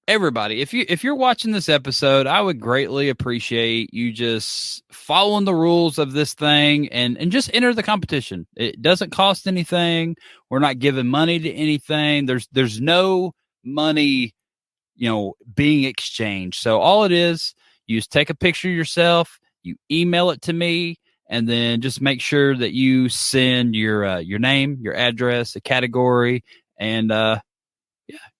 everybody, if you're watching this episode, I would greatly appreciate you just following the rules of this thing and just enter the competition. It doesn't cost anything. We're not giving money to anything. There's no money, being exchanged. So all it is, you just take a picture of yourself, you email it to me, and then just make sure that you send your name, your address, a category, and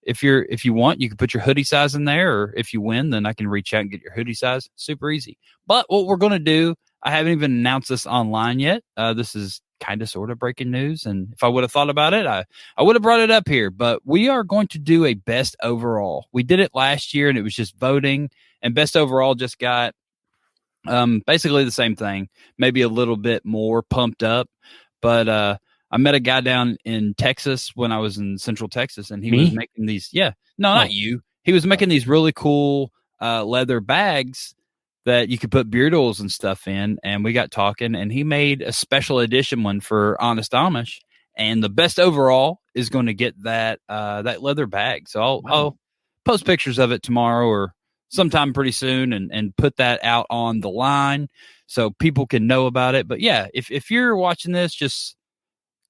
if you want, you can put your hoodie size in there, or if you win, then I can reach out and get your hoodie size. Super easy. But what we're going to do, I haven't even announced this online yet. This is kind of sort of breaking news. And if I would have thought about it, I would have brought it up here, but we are going to do a best overall. We did it last year and it was just voting, and best overall just got, basically the same thing, maybe a little bit more pumped up, but, I met a guy down in Texas when I was in Central Texas, and he was making these. Yeah, no, not you. He was making these really cool leather bags that you could put beard oils and stuff in. And we got talking, and he made a special edition one for Honest Amish. And the best overall is going to get that leather bag. So I'll post pictures of it tomorrow or sometime pretty soon, and put that out on the line so people can know about it. But yeah, if you're watching this, just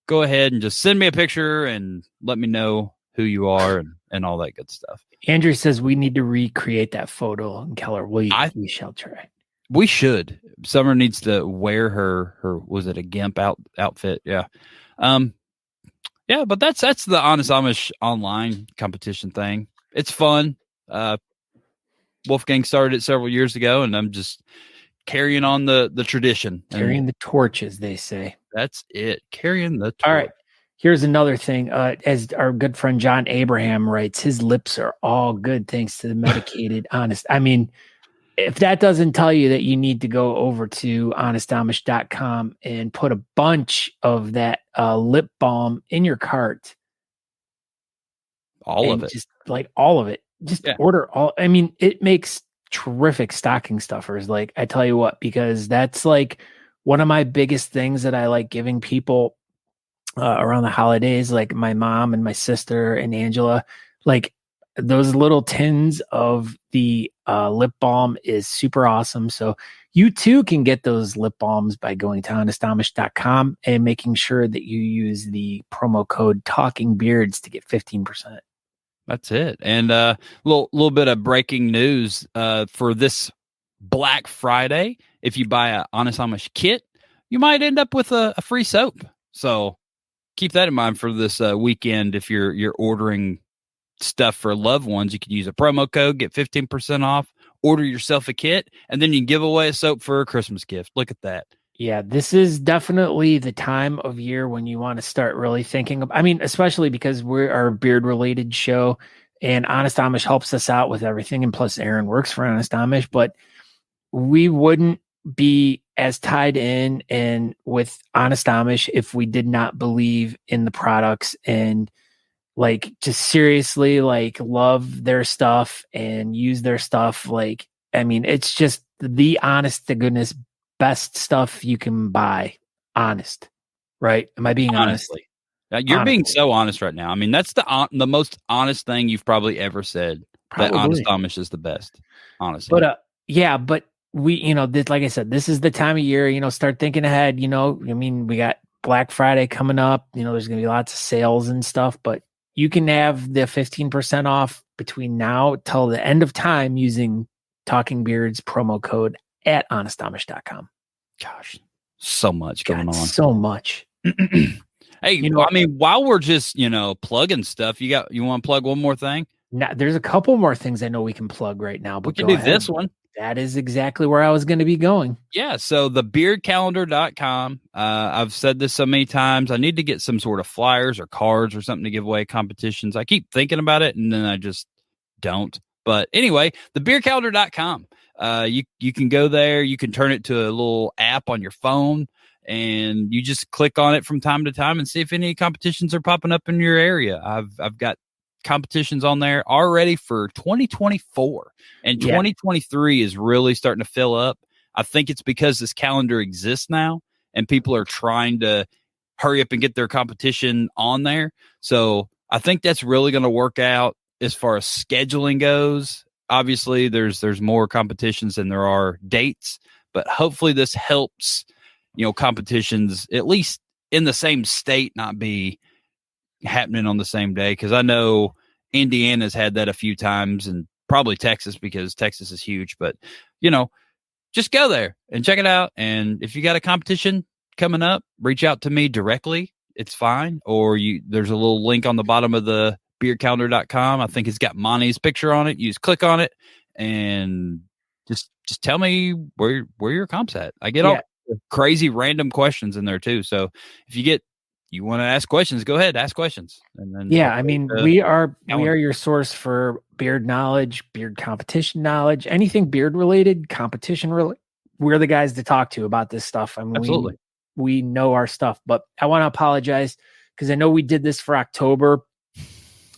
go ahead and just send me a picture and let me know who you are and all that good stuff. Andrew says we need to recreate that photo. And Keller, we shall try. We should. Summer needs to wear her was it a gimp outfit? Yeah. Yeah, but that's the Honest Amish online competition thing. It's fun. Wolfgang started it several years ago, and I'm just carrying on the tradition. Carrying the torch, as they say. That's it. Carrying the torch. All right. Here's another thing. As our good friend John Abraham writes, his lips are all good thanks to the medicated Honest. I mean, if that doesn't tell you that you need to go over to honestamish.com and put a bunch of that lip balm in your cart. All of it. Just like all of it. Just order all. I mean, it makes terrific stocking stuffers. Like, I tell you what, because that's like one of my biggest things that I like giving people around the holidays, like my mom and my sister and Angela, like those little tins of the lip balm is super awesome. So you too can get those lip balms by going to honestamish.com and making sure that you use the promo code Talking Beards to get 15%. That's it. And a little bit of breaking news for this Black Friday. If you buy a Honest Amish kit, you might end up with a free soap. So keep that in mind for this weekend. If you're ordering stuff for loved ones, you can use a promo code, get 15% off, order yourself a kit, and then you can give away a soap for a Christmas gift. Look at that. Yeah, this is definitely the time of year when you want to start really thinking of, I mean, especially because we're our beard related show and Honest Amish helps us out with everything. And plus Aaron works for Honest Amish, but we wouldn't be as tied in and with Honest Amish if we did not believe in the products and like just seriously like love their stuff and use their stuff. Like, I mean, it's just the honest to goodness best stuff you can buy. Honest, right? Am I being Honestly? You're being so honest right now. I mean, that's the most honest thing you've probably ever said. Probably. That Honest Amish is the best, honestly. But but we, like I said, this is the time of year, start thinking ahead, I mean, we got Black Friday coming up, there's going to be lots of sales and stuff, but you can have the 15% off between now till the end of time using Talking Beards promo code at honestamish.com. Gosh, so much going on. So much. Hey, I mean, while we're just, plugging stuff, you want to plug one more thing? Now, there's a couple more things I know we can plug right now, but we can do this one. That is exactly where I was going to be going. Yeah. So the beardcalendar.com. I've said this so many times. I need to get some sort of flyers or cards or something to give away competitions. I keep thinking about it and then I just don't. But anyway, the beardcalendar.com. You can go there. You can turn it to a little app on your phone and you just click on it from time to time and see if any competitions are popping up in your area. I've got competitions on there already for 2024 and 2023 is really starting to fill up. I think it's because this calendar exists now and people are trying to hurry up and get their competition on there. So I think that's really going to work out as far as scheduling goes. Obviously there's more competitions than there are dates, but hopefully this helps, competitions at least in the same state not be happening on the same day. Cause I know Indiana's had that a few times and probably Texas because Texas is huge, but just go there and check it out. And if you got a competition coming up, reach out to me directly. It's fine. Or there's a little link on the bottom of the beardcalendar.com. I think it's got Monty's picture on it. You just click on it and just tell me where your comp's at. I get all crazy random questions in there too. So if you want to ask questions, go ahead, ask questions. And then I mean, we are your source for beard knowledge, beard competition knowledge, anything beard related, competition related. We're the guys to talk to about this stuff. I mean, absolutely. We know our stuff, but I want to apologize because I know we did this for October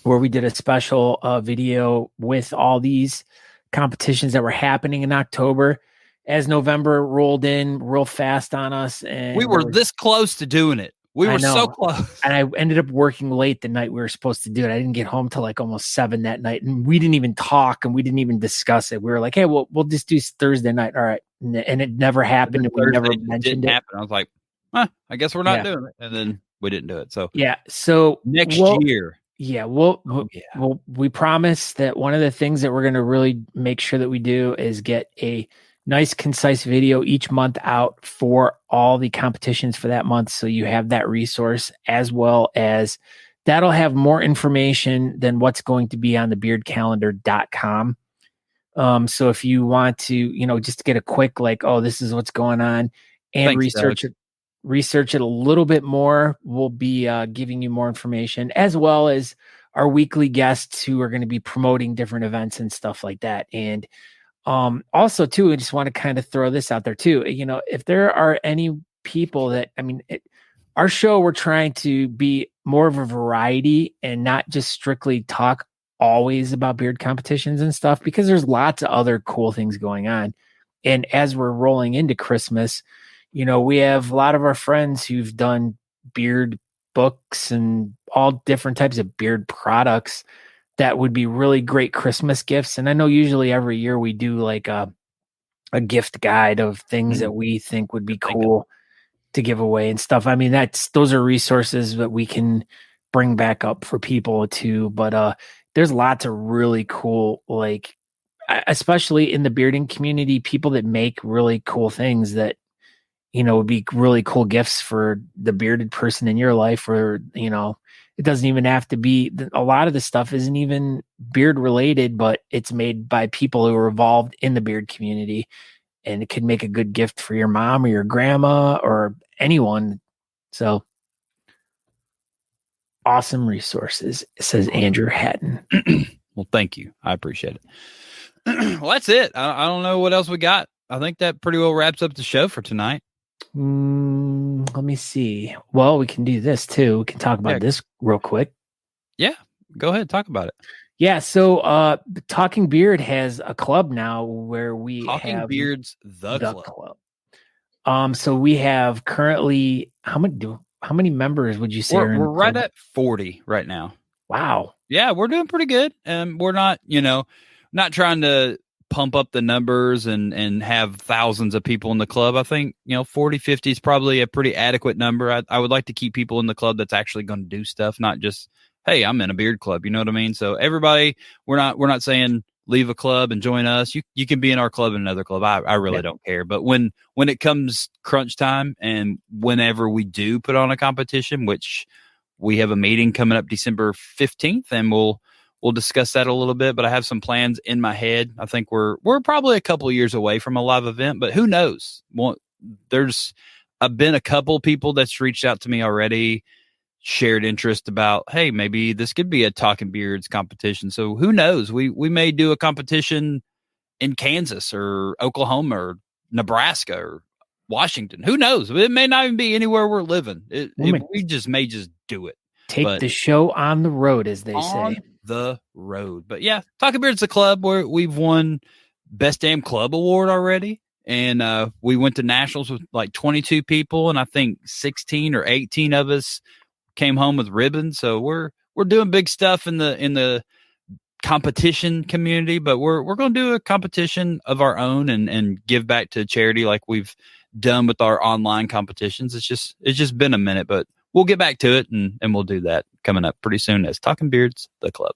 where we did a special video with all these competitions that were happening in October. As November rolled in real fast on us, and we were this close to doing it. We were so close. And I ended up working late the night we were supposed to do it. I didn't get home till like almost 7 that night. And we didn't even talk and we didn't even discuss it. We were like, hey, we'll just do Thursday night. All right. And it never happened. And we never mentioned it. Happen. I was like, I guess we're not doing it. And then we didn't do it. So So next year. Yeah. We promise that one of the things that we're going to really make sure that we do is get a nice, concise video each month out for all the competitions for that month. So you have that resource as well as that'll have more information than what's going to be on the beardcalendar.com. So if you want to, just get a quick, like, oh, this is what's going on and research it a little bit more. We'll be giving you more information as well as our weekly guests who are going to be promoting different events and stuff like that. And Also too, I just want to kind of throw this out there too. If there are any people that, our show, we're trying to be more of a variety and not just strictly talk always about beard competitions and stuff, because there's lots of other cool things going on. And as we're rolling into Christmas, we have a lot of our friends who've done beard books and all different types of beard products that would be really great Christmas gifts. And I know usually every year we do like a gift guide of things that we think would be cool to give away and stuff. Those are resources that we can bring back up for people too. But there's lots of really cool, like, especially in the bearding community, people that make really cool things that, would be really cool gifts for the bearded person in your life. Or, it doesn't even have to be, a lot of the stuff isn't even beard related, but it's made by people who are involved in the beard community. And it could make a good gift for your mom or your grandma or anyone. So awesome resources, says Andrew Hatton. Well, thank you. I appreciate it. Well, that's it. I don't know what else we got. I think that pretty well wraps up the show for tonight. Let me see. Well, we can do this too. We can talk about this real quick. Yeah, go ahead. Talk about it. Yeah, so Talking Beard has a club now where we Talking Beard's the club. So we have currently how many members would you say? We're right at 40 right now. Wow. Yeah, we're doing pretty good. And we're not, not trying to pump up the numbers and have thousands of people in the club. I think, 40, 50 is probably a pretty adequate number. I would like to keep people in the club that's actually going to do stuff, not just, hey, I'm in a beard club. You know what I mean? So everybody, we're not saying leave a club and join us. You can be in our club and another club. I really don't care. But when it comes crunch time and whenever we do put on a competition, which we have a meeting coming up December 15th, and we'll discuss that a little bit. But I have some plans in my head. I think we're probably a couple of years away from a live event, but who knows? Well, there's been a couple people that's reached out to me already, shared interest about, hey, maybe this could be a Talking Beards competition. So who knows? We may do a competition in Kansas or Oklahoma or Nebraska or Washington. Who knows? It may not even be anywhere we're living. We may just do it. Take the show on the road, as they say. The road. But yeah, Talking Beards the club where we've won Best Damn Club Award already. And we went to nationals with like 22 people, and I think 16 or 18 of us came home with ribbons. So we're doing big stuff in the competition community, but we're going to do a competition of our own and give back to charity like we've done with our online competitions. It's just been a minute, but we'll get back to it and we'll do that coming up pretty soon as Talking Beards the club.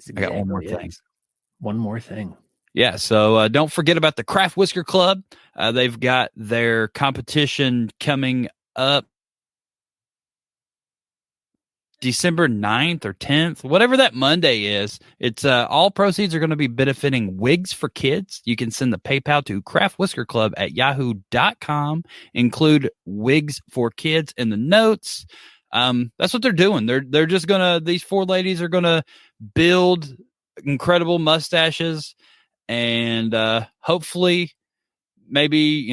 Exactly. I got one more thing. One more thing. Yeah, so don't forget about the Craft Whisker Club. They've got their competition coming up December 9th or 10th, whatever that Monday is. It's all proceeds are going to be benefiting Wigs for Kids. You can send the PayPal to craftwhiskerclub@yahoo.com. Include Wigs for Kids in the notes. That's what they're doing. They're just these four ladies are gonna build incredible mustaches, and hopefully maybe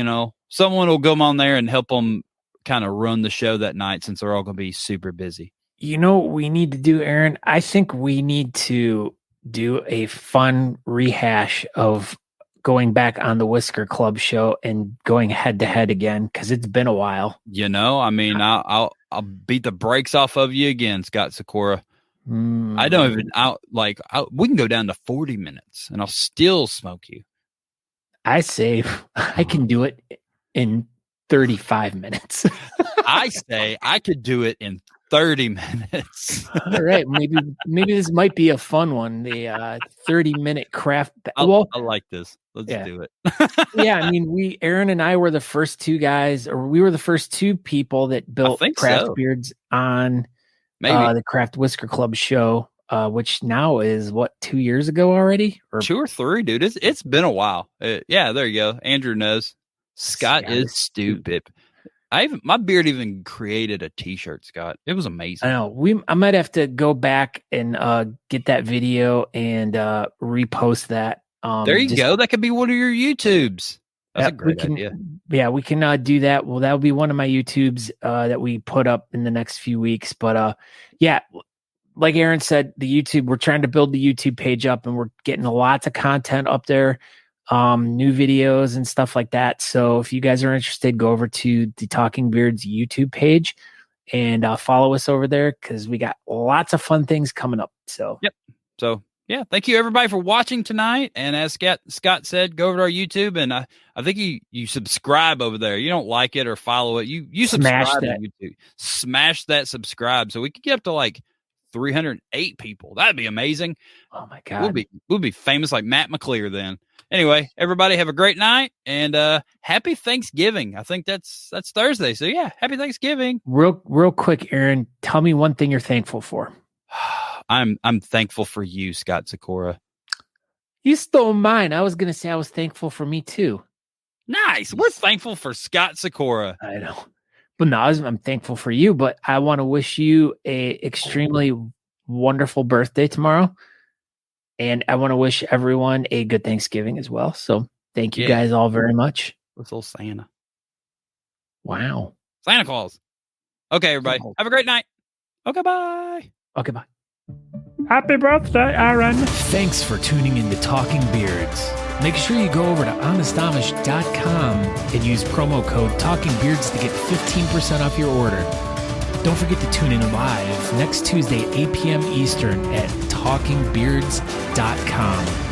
someone will go on there and help them kind of run the show that night, since they're all going to be super busy. You know what we need to do, Aaron? I think we need to do a fun rehash of going back on the Whisker Club show and going head to head again, because it's been a while. I'll beat the brakes off of you again, Scott Sykora. I don't even we can go down to 40 minutes and I'll still smoke you. I say I can do it in 35 minutes. I say I could do it in 30 minutes. All right. Maybe this might be a fun one. The 30-minute craft. I like this. Let's do it. Yeah. Aaron and I were the first two guys, or we were the first two people that built Craft Beards on the Craft Whisker Club show, which now is 2 years ago already? Or 2 or 3, dude. It's been a while. Yeah, there you go. Andrew knows. Scott is stupid. My beard even created a t-shirt, Scott. It was amazing. I know. I might have to go back and get that video and repost that There you go. That could be one of your YouTubes. That's a great idea. Yeah, we can do that. Well, that'll be one of my YouTubes that we put up in the next few weeks. But yeah, like Aaron said, the YouTube, we're trying to build the YouTube page up, and we're getting lots of content up there, new videos and stuff like that. So if you guys are interested, go over to the Talking Beards YouTube page and follow us over there, because we got lots of fun things coming up. So yep. So yeah, thank you everybody for watching tonight. And as Scott said, go over to our YouTube, and I think you subscribe over there. You don't like it or follow it. You subscribe to YouTube. Smash that subscribe so we could get up to like 308 people. That'd be amazing. Oh my God. We'll be famous like Matt McClear then. Anyway, everybody have a great night, and happy Thanksgiving. I think that's Thursday. So yeah, happy Thanksgiving. Real quick, Aaron, tell me one thing you're thankful for. I'm thankful for you, Scott Sykora. You stole mine. I was going to say I was thankful for me too. Nice. We're thankful for Scott Sykora. I know. But no, I'm thankful for you, but I want to wish you a extremely wonderful birthday tomorrow. And I want to wish everyone a good Thanksgiving as well. So thank you guys all very much. What's old Santa? Wow. Santa Claus. Okay, everybody. Have a great night. Okay, bye. Okay, bye. Happy birthday, Aaron. Thanks for tuning in to Talking Beards. Make sure you go over to honestamish.com and use promo code Talking Beards to get 15% off your order. Don't forget to tune in live next Tuesday, 8 p.m. Eastern at talkingbeards.com.